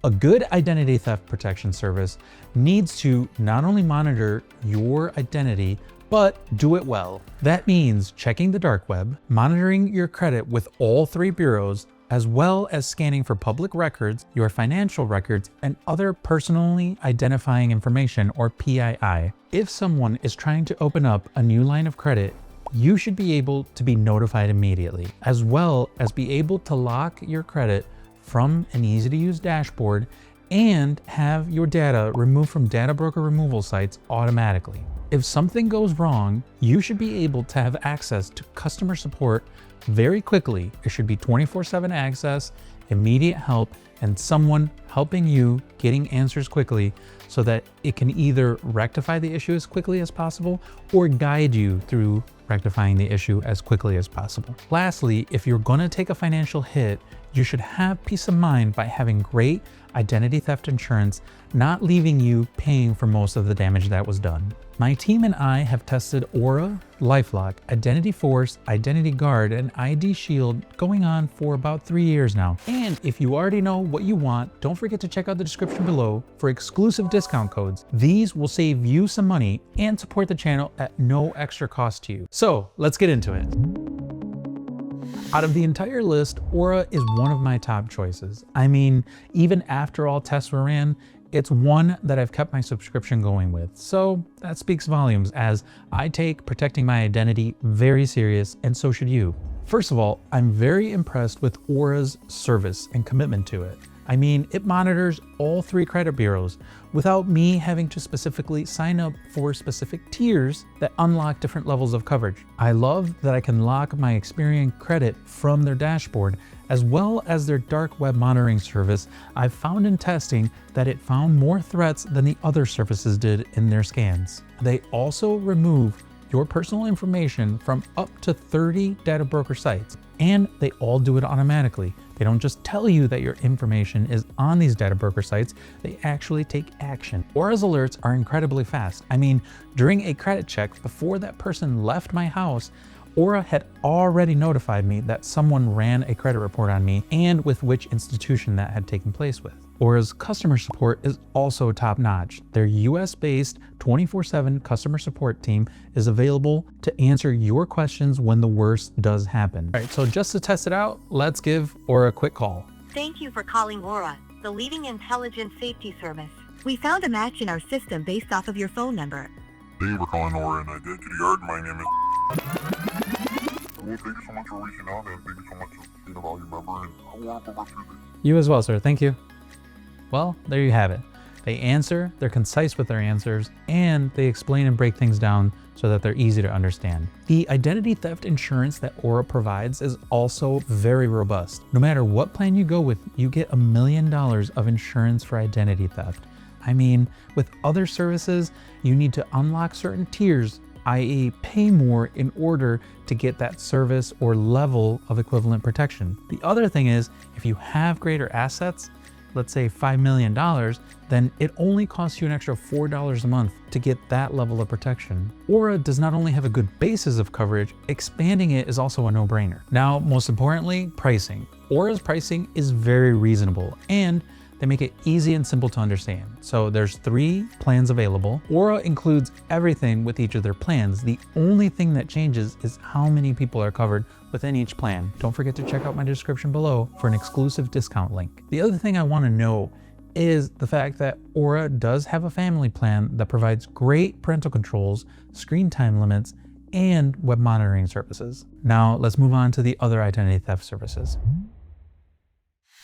A good identity theft protection service needs to not only monitor your identity, but do it well. That means checking the dark web, monitoring your credit with all 3 bureaus, as well as scanning for public records, your financial records, and other personally identifying information, or PII. If someone is trying to open up a new line of credit, you should be able to be notified immediately, as well as be able to lock your credit from an easy-to-use dashboard and have your data removed from data broker removal sites automatically. If something goes wrong, you should be able to have access to customer support very quickly. It should be 24/7 access, immediate help, and someone helping you getting answers quickly so that it can either rectify the issue as quickly as possible or guide you through rectifying the issue as quickly as possible. Lastly, if you're going to take a financial hit, you should have peace of mind by having great identity theft insurance, not leaving you paying for most of the damage that was done. My team and I have tested Aura, LifeLock, IdentityForce, Identity Guard, and IDShield going on for about 3 years now. And if you already know what you want, don't forget to check out the description below for exclusive discount codes. These will save you some money and support the channel at no extra cost to you. So let's get into it. Out of the entire list, Aura is one of my top choices. I mean, even after all tests were ran, it's one that I've kept my subscription going with. So that speaks volumes, as I take protecting my identity very serious, and so should you. First of all, I'm very impressed with Aura's service and commitment to it. I mean, it monitors all 3 credit bureaus without me having to specifically sign up for specific tiers that unlock different levels of coverage. I love that I can lock my Experian credit from their dashboard, as well as their dark web monitoring service. I've found in testing that it found more threats than the other services did in their scans. They also remove your personal information from up to 30 data broker sites, and they all do it automatically. They don't just tell you that your information is on these data broker sites, they actually take action. Aura's alerts are incredibly fast. I mean, during a credit check, before that person left my house, Aura had already notified me that someone ran a credit report on me and with which institution that had taken place with. Aura's customer support is also top-notch. Their US-based 24/7 customer support team is available to answer your questions when the worst does happen. All right, so just to test it out, let's give Aura a quick call. Thank you for calling Aura, the leading intelligent safety service. We found a match in our system based off of your phone number. Thank you for calling Aura and Identity Guard. My name is... Well, thank you so much for reaching out, and thank you so much for being a valued member, and I want to progress with it. You as well, sir. Thank you. Well, there you have it. They answer, they're concise with their answers, and they explain and break things down so that they're easy to understand. The identity theft insurance that Aura provides is also very robust. No matter what plan you go with, you get $1 million of insurance for identity theft. I mean, with other services, you need to unlock certain tiers, i.e. pay more in order to get that service or level of equivalent protection. The other thing is, if you have greater assets, let's say $5 million, then it only costs you an extra $4 a month to get that level of protection. Aura does not only have a good basis of coverage, expanding it is also a no-brainer. Now, most importantly, pricing. Aura's pricing is very reasonable, and they make it easy and simple to understand. So there's 3 plans available. Aura includes everything with each of their plans. The only thing that changes is how many people are covered within each plan. Don't forget to check out my description below for an exclusive discount link. The other thing I want to know is the fact that Aura does have a family plan that provides great parental controls, screen time limits, and web monitoring services. Now let's move on to the other identity theft services.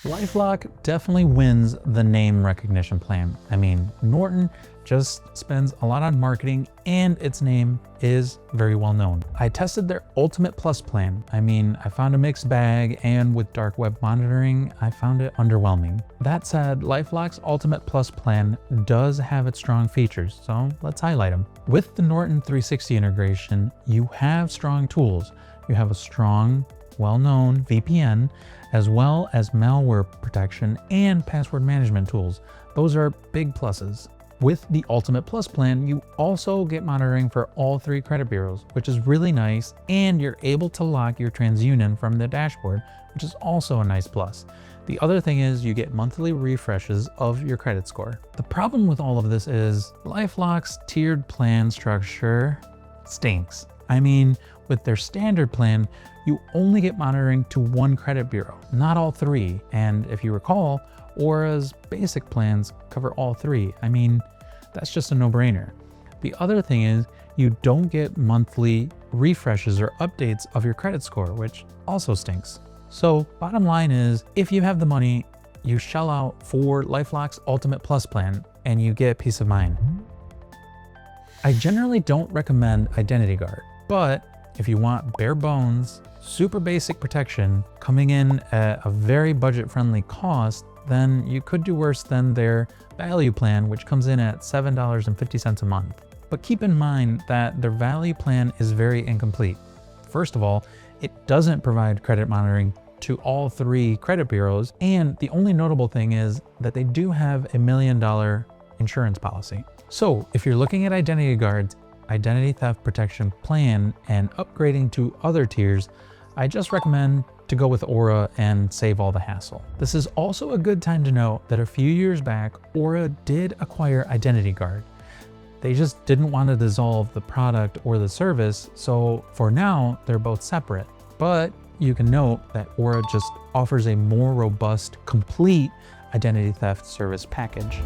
LifeLock definitely wins the name recognition plan. I mean, Norton just spends a lot on marketing and its name is very well known. I tested their Ultimate Plus plan. I mean, I found a mixed bag, and with dark web monitoring, I found it underwhelming. That said, LifeLock's Ultimate Plus plan does have its strong features, so let's highlight them. With the Norton 360 integration, you have strong tools. You have a strong, well-known VPN, as well as malware protection and password management tools. Those are big pluses. With the Ultimate Plus plan, you also get monitoring for all 3 credit bureaus, which is really nice, and you're able to lock your TransUnion from the dashboard, which is also a nice plus. The other thing is you get monthly refreshes of your credit score. The problem with all of this is LifeLock's tiered plan structure stinks. I mean, with their standard plan, you only get monitoring to one credit bureau, not all three. And if you recall, Aura's basic plans cover all three. I mean, that's just a no-brainer. The other thing is you don't get monthly refreshes or updates of your credit score, which also stinks. So bottom line is, if you have the money, you shell out for LifeLock's Ultimate Plus plan and you get peace of mind. I generally don't recommend Identity Guard, but if you want bare bones, super basic protection coming in at a very budget-friendly cost, then you could do worse than their value plan, which comes in at $7.50 a month. But keep in mind that their value plan is very incomplete. First of all, it doesn't provide credit monitoring to all three credit bureaus, and the only notable thing is that they do have $1 million insurance policy. So if you're looking at Identity Guard's identity theft protection plan and upgrading to other tiers, I just recommend to go with Aura and save all the hassle. This is also a good time to note that a few years back, Aura did acquire Identity Guard. They just didn't want to dissolve the product or the service, so for now, they're both separate. But you can note that Aura just offers a more robust, complete identity theft service package.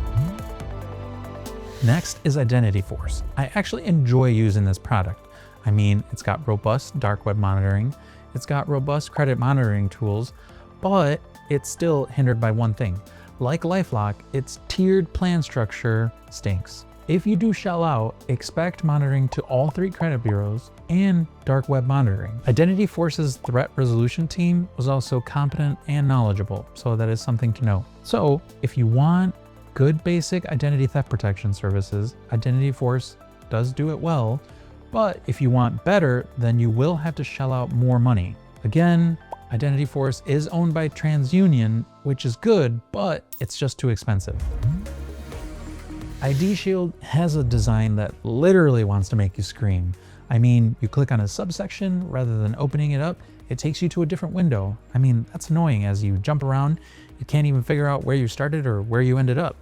Next is IdentityForce. I actually enjoy using this product. I mean, it's got robust dark web monitoring, it's got robust credit monitoring tools, but it's still hindered by one thing. Like LifeLock, its tiered plan structure stinks. If you do shell out, expect monitoring to all three credit bureaus and dark web monitoring. IdentityForce's threat resolution team was also competent and knowledgeable, so that is something to note. So if you want good basic identity theft protection services, IdentityForce does do it well, but if you want better, then you will have to shell out more money. Again, IdentityForce is owned by TransUnion, which is good, but it's just too expensive. IDShield has a design that literally wants to make you scream. I mean, you click on a subsection rather than opening it up, it takes you to a different window. I mean, that's annoying. As you jump around, you can't even figure out where you started or where you ended up.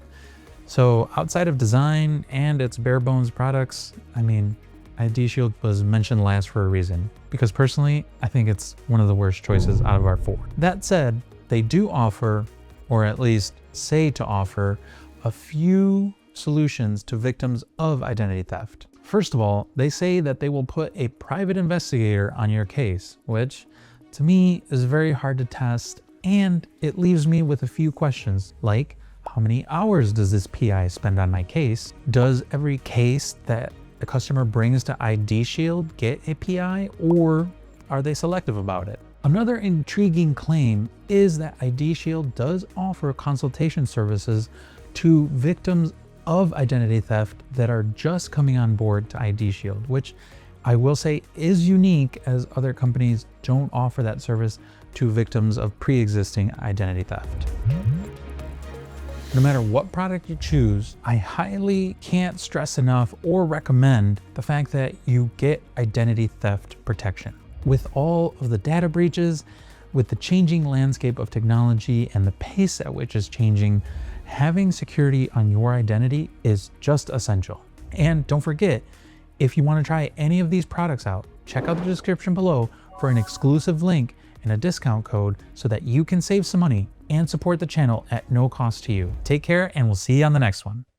So outside of design and its bare bones products, I mean, IDShield was mentioned last for a reason, because personally, I think it's one of the worst choices out of our four. That said, they do offer, or at least say to offer, a few solutions to victims of identity theft. First of all, they say that they will put a private investigator on your case, which to me is very hard to test, and it leaves me with a few questions like, how many hours does this PI spend on my case? Does every case that the customer brings to IDShield get a PI, or are they selective about it? Another intriguing claim is that IDShield does offer consultation services to victims of identity theft that are just coming on board to IDShield, which I will say is unique, as other companies don't offer that service to victims of pre-existing identity theft. No matter what product you choose, I highly can't stress enough or recommend the fact that you get identity theft protection. With all of the data breaches, with the changing landscape of technology and the pace at which it's changing, having security on your identity is just essential. And don't forget, if you want to try any of these products out, check out the description below for an exclusive link and a discount code so that you can save some money and support the channel at no cost to you. Take care, and we'll see you on the next one.